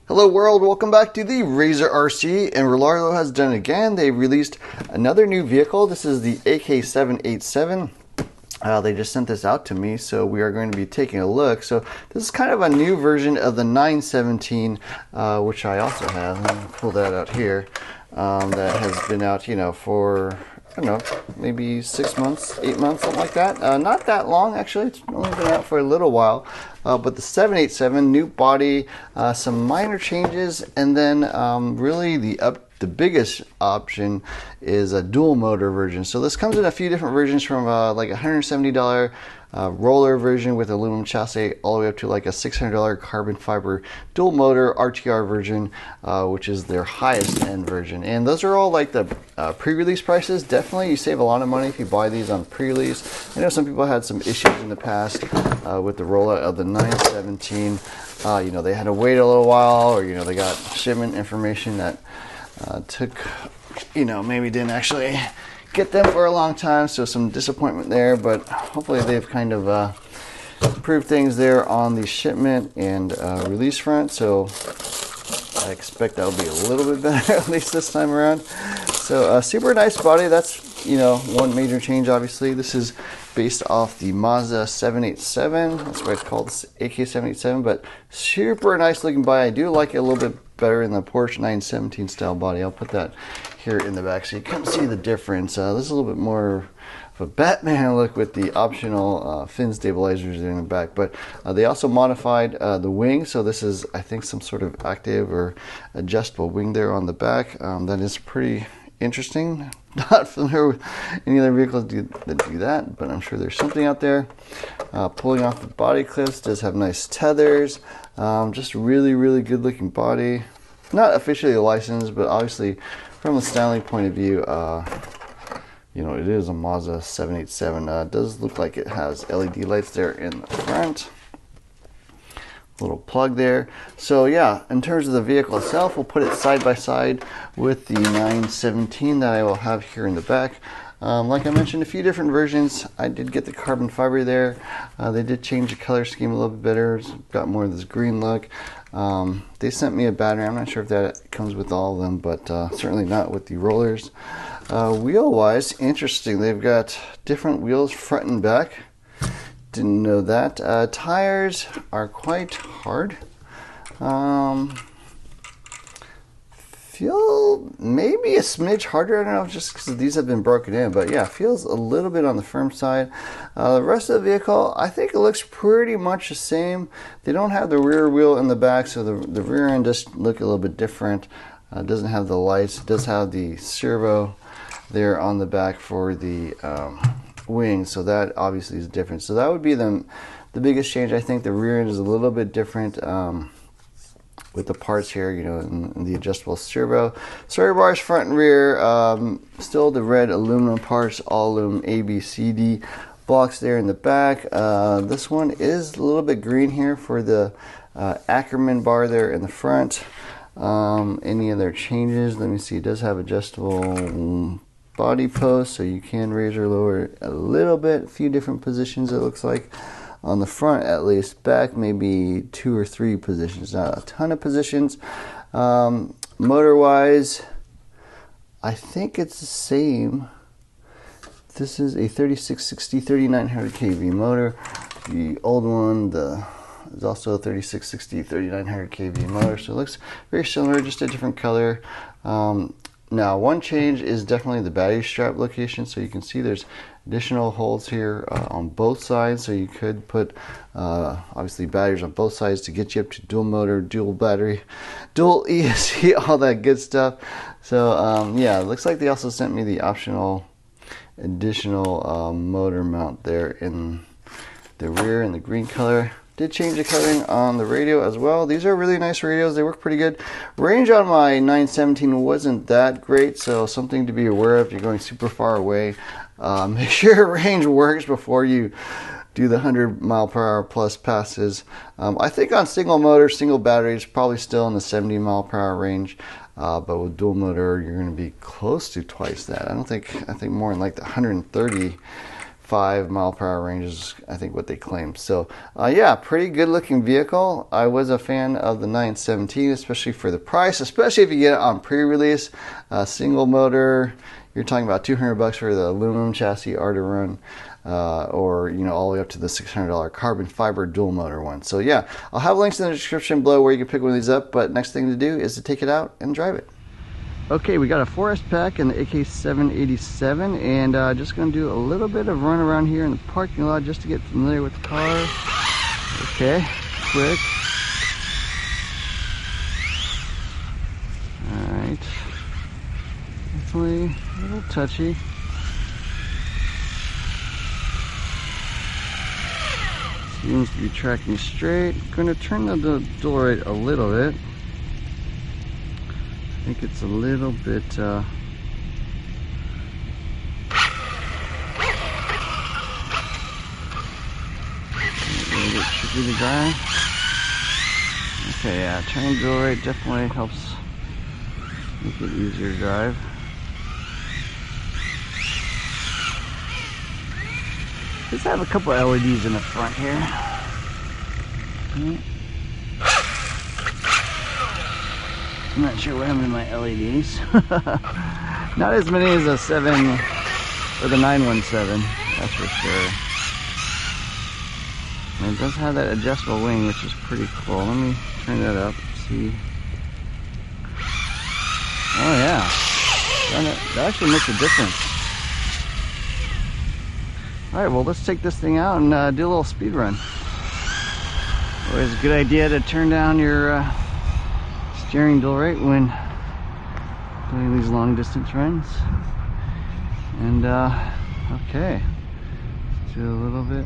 Hello world, welcome back to the Razor RC, and Rlaarlo has done it again. They released another new vehicle. This is the AK-787. They just sent this out to me, so we are going to be taking a look. So this is kind of a new version of the 917, which I also have. Let me pull that out here. That has been out, for, I don't know, maybe 6 months, 8 months, something like that. Not that long, actually. It's only been out for a little while. But the 787, new body, some minor changes, and then really the biggest option is a dual motor version. So this comes in a few different versions, from like $170 roller version with aluminum chassis all the way up to like a $600 carbon fiber dual motor RTR version, which is their highest end version. And those are all like the pre-release prices. Definitely you save a lot of money if you buy these on pre-release. I know some people had some issues in the past with the rollout of the 917. They had to wait a little while, or they got shipment information that took, maybe didn't actually get them for a long time, so some disappointment there, but hopefully they've kind of improved things there on the shipment and release front, so I expect that'll be a little bit better at least this time around. So super nice body. That's one major change. Obviously this is based off the Mazda 787, that's why it's called AK-787, but super nice looking body. I do like it a little bit better in the Porsche 917 style body. I'll put that here in the back so you can see the difference. This is a little bit more of a Batman look with the optional fin stabilizers in the back, but they also modified the wing, so this is, I think, some sort of active or adjustable wing there on the back. That is pretty interesting. Not familiar with any other vehicles that do that, but I'm sure there's something out there. Pulling off the body clips, does have nice tethers. Just really good looking body. Not officially licensed, but obviously from a styling point of view, it is a Mazda 787. It does look like it has LED lights there in the front. Little plug there. So yeah, in terms of the vehicle itself, we'll put it side by side with the 917 that I will have here in the back. Like I mentioned, a few different versions. I did get the carbon fiber there. They did change the color scheme a little bit better. It's got more of this green look. They sent me a battery. I'm not sure if that comes with all of them, but certainly not with the rollers. Wheel wise, interesting. They've got different wheels front and back. Didn't know that. Tires are quite hard. Feel maybe a smidge harder. I don't know, just because these have been broken in, but yeah, feels a little bit on the firm side. The rest of the vehicle, I think it looks pretty much the same. They don't have the rear wheel in the back, so the rear end does look a little bit different. It doesn't have the lights. It does have the servo there on the back for the wing, so that obviously is different. So that would be the biggest change. I think the rear end is a little bit different with the parts here, and the adjustable servo bars front and rear. Still the red aluminum parts, all aluminum A, B, C, D blocks there in the back. This one is a little bit green here for the Ackerman bar there in the front. Any other changes? Let me see. It does have adjustable body post, so you can raise or lower it a little bit. A few different positions, it looks like, on the front at least. Back maybe 2 or 3 positions, not a ton of positions. Motor wise, I think it's the same. This is a 3660 3900 kV motor. The old one is also a 3660 3900 kV motor, so it looks very similar, just a different color. Now, one change is definitely the battery strap location. So you can see there's additional holes here on both sides. So you could put, obviously, batteries on both sides to get you up to dual motor, dual battery, dual ESC, all that good stuff. So, yeah, it looks like they also sent me the optional additional motor mount there in the rear in the green color. Did change the coloring on the radio as well. These are really nice radios. They work pretty good. Range on my 917 wasn't that great, so something to be aware of if you're going super far away. Make sure your range works before you do the 100 mile per hour plus passes. I think on single motor, single batteries, probably still in the 70 mile per hour range. But with dual motor, you're going to be close to twice that. I think more in like the 130 5 mile per hour range is, I think, what they claim. So yeah, pretty good looking vehicle. I was a fan of the 917, especially for the price, especially if you get it on pre-release. Single motor, you're talking about $200 for the aluminum chassis R to run, or all the way up to the $600 carbon fiber dual motor one. So yeah, I'll have links in the description below where you can pick one of these up, but next thing to do is to take it out and drive it. Okay, we got a 4S pack in the AK-787, and just going to do a little bit of run around here in the parking lot just to get familiar with the car. Okay, quick. Alright, definitely a little touchy. Seems to be tracking straight. Going to turn the door right a little bit. I think it's a little bit tricky to drive. Okay, yeah, turning the door right definitely helps make it easier to drive. Let's have a couple LEDs in the front here. I'm not sure what happened to my LEDs. Not as many as a 7 or the 917, that's for sure. And it does have that adjustable wing, which is pretty cool. Let me turn that up, see. Oh yeah, that actually makes a difference. Alright, well let's take this thing out and do a little speed run. Always a good idea to turn down your steering wheel right when doing these long distance runs. And okay, let's do a little bit.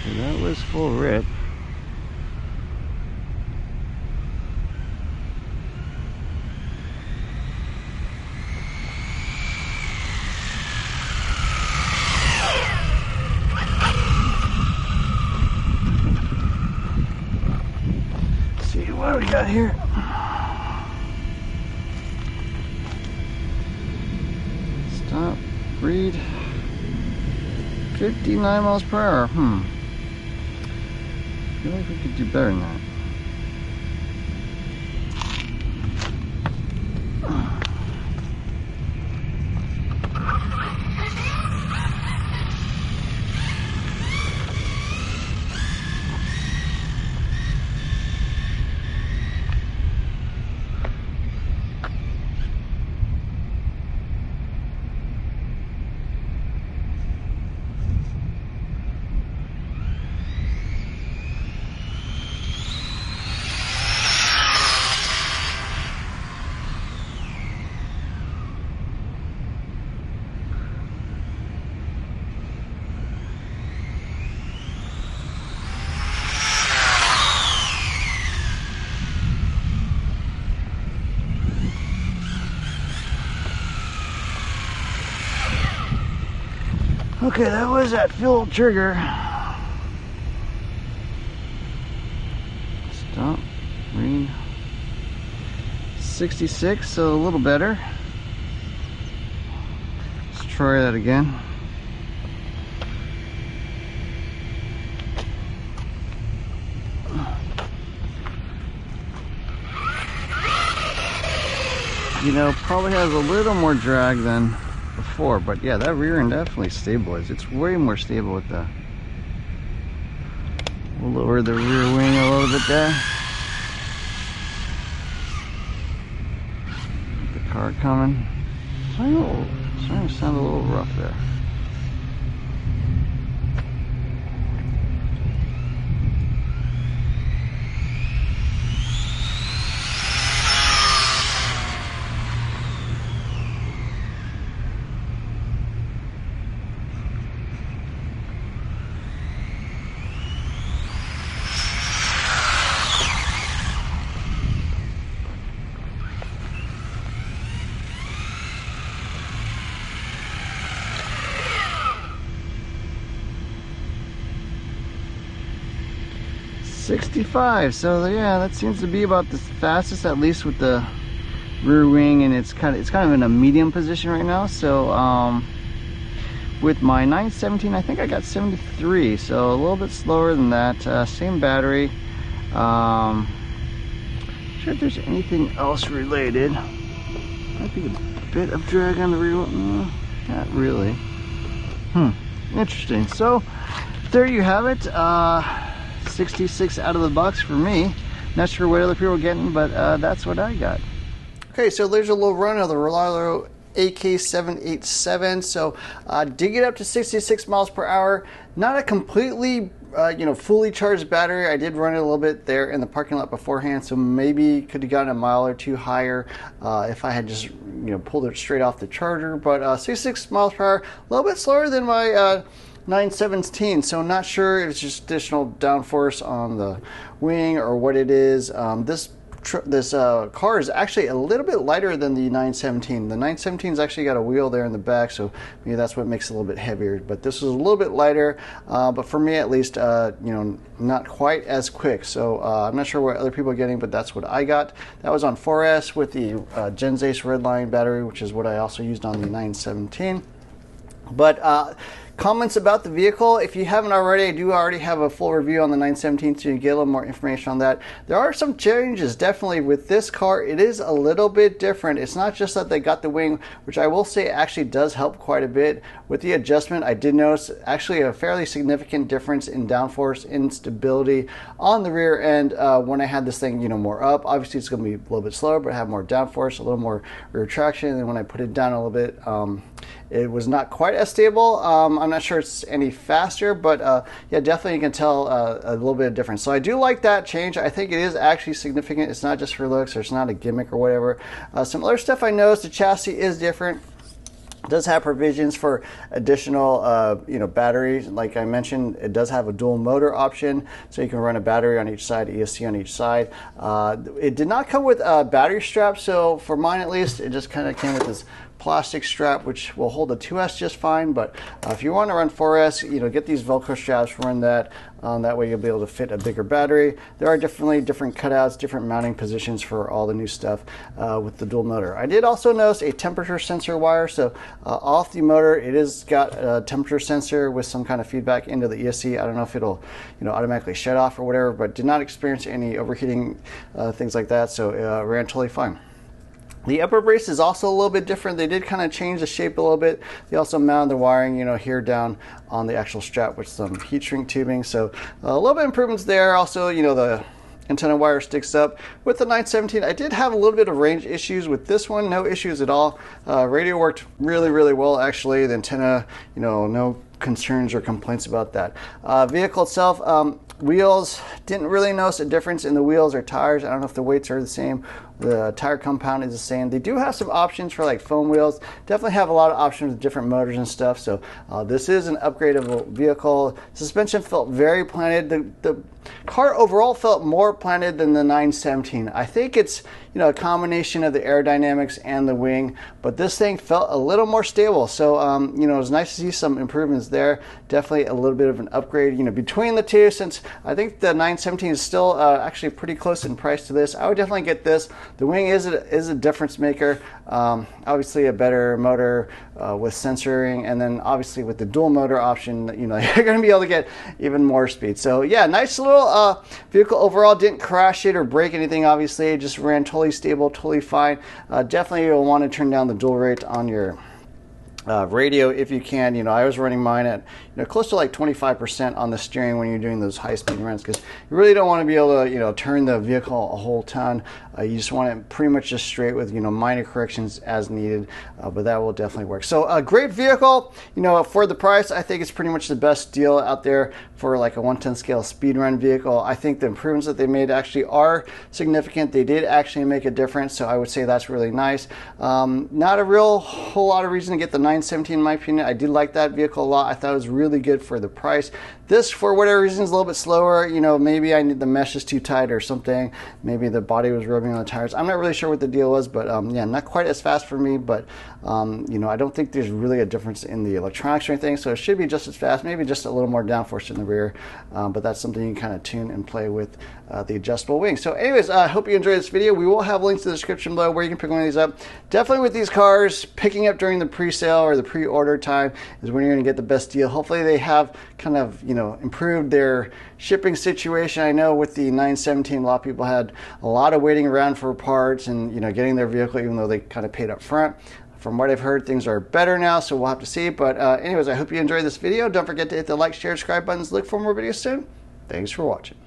Okay, that was full rip. What do we got here? Stop, read. 59 miles per hour. I feel like we could do better than that. Okay, that was that fuel trigger. Stop, read. 66, so a little better. Let's try that again. Probably has a little more drag than before, but yeah, that rear end definitely stabilized. It's way more stable with the. We'll lower the rear wing a little bit there. The car coming. Starting to sound a little rough there. 65. So yeah, that seems to be about the fastest, at least with the rear wing, and it's kind of in a medium position right now. So with my 917, I think I got 73, so a little bit slower than that. Same battery. Not sure if there's anything else related. Might be a bit of drag on the rear one. Not really. Interesting. So there you have it. 66 out of the box for me. Not sure what other people are getting, but that's what I got. Okay, so there's a little run of the Rlaarlo AK-787. So did get up to 66 miles per hour. Not a completely fully charged battery. I did run it a little bit there in the parking lot beforehand, so maybe could have gotten a mile or two higher if I had just pulled it straight off the charger. But 66 miles per hour, a little bit slower than my 917, so not sure if it's just additional downforce on the wing or what it is. This car is actually a little bit lighter than the 917. The 917's actually got a wheel there in the back, so maybe that's what makes it a little bit heavier. But this is a little bit lighter, but for me at least, not quite as quick. So I'm not sure what other people are getting, but that's what I got. That was on 4S with the Gens Ace Redline battery, which is what I also used on the 917. But comments about the vehicle, if you haven't already, I do already have a full review on the 917, so you can get a little more information on that. There are some changes definitely with this car. It is a little bit different. It's not just that they got the wing, which I will say actually does help quite a bit. With the adjustment, I did notice actually a fairly significant difference in downforce, in stability on the rear end when I had this thing more up. Obviously it's going to be a little bit slower, but have more downforce, a little more rear traction, and then when I put it down a little bit, it was not quite as stable. I'm not sure it's any faster, but yeah, definitely you can tell a little bit of difference. So I do like that change. I think it is actually significant. It's not just for looks, or it's not a gimmick or whatever. Some other stuff I noticed, the chassis is different. It does have provisions for additional batteries. Like I mentioned, it does have a dual motor option, so you can run a battery on each side, ESC on each side. It did not come with a battery strap, so for mine at least, it just kind of came with this plastic strap, which will hold the 2S just fine. But if you want to run 4S, get these Velcro straps, run that. That way you'll be able to fit a bigger battery. There are definitely different cutouts, different mounting positions for all the new stuff with the dual motor. I did also notice a temperature sensor wire. So off the motor, it is got a temperature sensor with some kind of feedback into the ESC. I don't know if it'll automatically shut off or whatever, but did not experience any overheating, things like that. So it ran totally fine. The upper brace is also a little bit different. They did kind of change the shape a little bit. They also mounted the wiring, here down on the actual strap with some heat shrink tubing. So a little bit of improvements there. Also, the antenna wire sticks up. With the 917, I did have a little bit of range issues. With this one, no issues at all. Radio worked really, really well, actually. The antenna, no concerns or complaints about that. Vehicle itself, wheels, didn't really notice a difference in the wheels or tires. I don't know if the weights are the same. The tire compound is the same. They do have some options for like foam wheels. Definitely have a lot of options with different motors and stuff. So this is an upgradable vehicle. Suspension felt very planted. The car overall felt more planted than the 917. I think it's a combination of the aerodynamics and the wing, but this thing felt a little more stable. So it was nice to see some improvements there. Definitely a little bit of an upgrade between the two, since I think the 917 is still actually pretty close in price to this. I would definitely get this. The wing is a difference maker. Obviously a better motor with sensoring, and then obviously with the dual motor option, you're going to be able to get even more speed. So yeah, nice little vehicle overall. Didn't crash it or break anything, obviously. It just ran totally stable, totally fine. Definitely you'll want to turn down the dual rate on your radio if you can. I was running mine at close to like 25% on the steering when you're doing those high-speed runs, because you really don't want to be able to turn the vehicle a whole ton. You just want it pretty much just straight with minor corrections as needed, but that will definitely work. So a great vehicle. For the price, I think it's pretty much the best deal out there for like a 1/10 scale speed run vehicle. I think the improvements that they made actually are significant. They did actually make a difference, so I would say that's really nice. Not a whole lot of reason to get the 917 in my opinion. I did like that vehicle a lot. I thought it was really good for the price. This, for whatever reason, is a little bit slower. Maybe the mesh is too tight or something. Maybe the body was real rubbing on the tires. I'm not really sure what the deal was, but yeah, not quite as fast for me, but you know, I don't think there's really a difference in the electronics or anything, so it should be just as fast, maybe just a little more downforce in the rear, but that's something you can kind of tune and play with the adjustable wings. So anyways, I hope you enjoyed this video. We will have links in the description below where you can pick one of these up. Definitely with these cars, picking up during the pre-sale or the pre-order time is when you're going to get the best deal. Hopefully they have kind of, you know, improved their shipping situation. I know with the 917, a lot of people had a lot of waiting around for parts and, you know, getting their vehicle even though they kind of paid up front. From what I've heard, things are better now, so we'll have to see. But anyways, I hope you enjoyed this video. Don't forget to hit the like, share, subscribe buttons. Look for more videos soon. Thanks for watching.